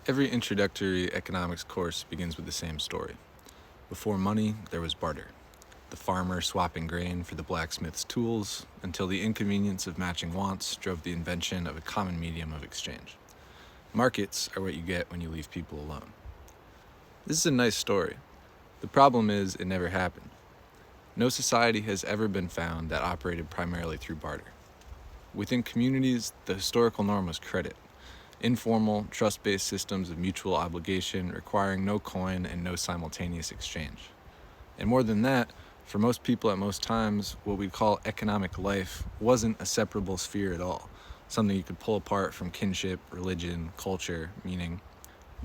Every introductory economics course begins with the same story. Before money, there was barter. The farmer swapping grain for the blacksmith's tools until the inconvenience of matching wants drove the invention of a common medium of exchange. Markets are what you get when you leave people alone. This is a nice story. The problem is it never happened. No society has ever been found that operated primarily through barter. Within communities, the historical norm was credit. Informal, trust-based systems of mutual obligation requiring no coin and no simultaneous exchange. And more than that, for most people at most times, what we'd call economic life wasn't a separable sphere at all, something you could pull apart from kinship, religion, culture, meaning.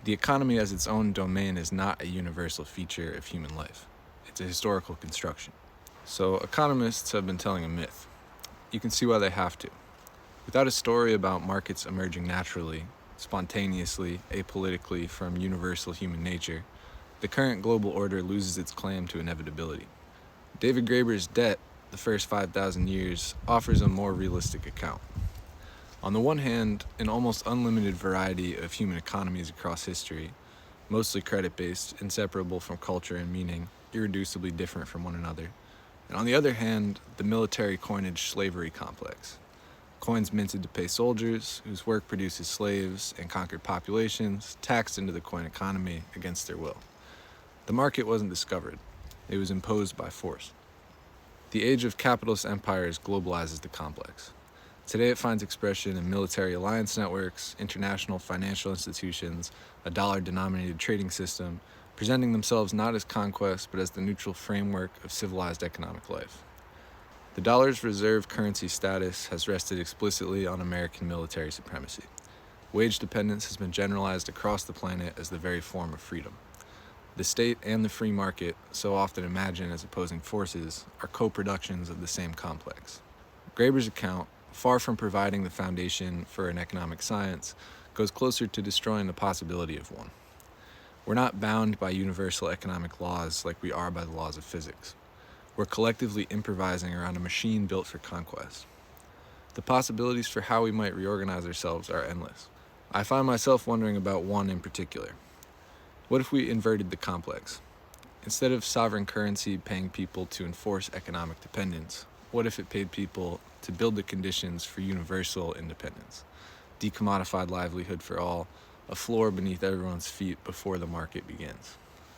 The economy as its own domain is not a universal feature of human life. It's a historical construction. So economists have been telling a myth. You can see why they have to. Without a story about markets emerging naturally, spontaneously, apolitically from universal human nature, the current global order loses its claim to inevitability. David Graeber's Debt, the first 5,000 years, offers a more realistic account. On the one hand, an almost unlimited variety of human economies across history, mostly credit-based, inseparable from culture and meaning, irreducibly different from one another. And on the other hand, the military coinage slavery complex. Coins minted to pay soldiers, whose work produces slaves and conquered populations, taxed into the coin economy against their will. The market wasn't discovered. It was imposed by force. The age of capitalist empires globalizes the complex. Today it finds expression in military alliance networks, international financial institutions, a dollar-denominated trading system, presenting themselves not as conquest but as the neutral framework of civilized economic life. The dollar's reserve currency status has rested explicitly on American military supremacy. Wage dependence has been generalized across the planet as the very form of freedom. The state and the free market, so often imagined as opposing forces, are co-productions of the same complex. Graeber's account, far from providing the foundation for an economic science, goes closer to destroying the possibility of one. We're not bound by universal economic laws like we are by the laws of physics. We're collectively improvising around a machine built for conquest. The possibilities for how we might reorganize ourselves are endless. I find myself wondering about one in particular. What if we inverted the complex? Instead of sovereign currency paying people to enforce economic dependence, what if it paid people to build the conditions for universal independence? Decommodified livelihood for all, a floor beneath everyone's feet before the market begins.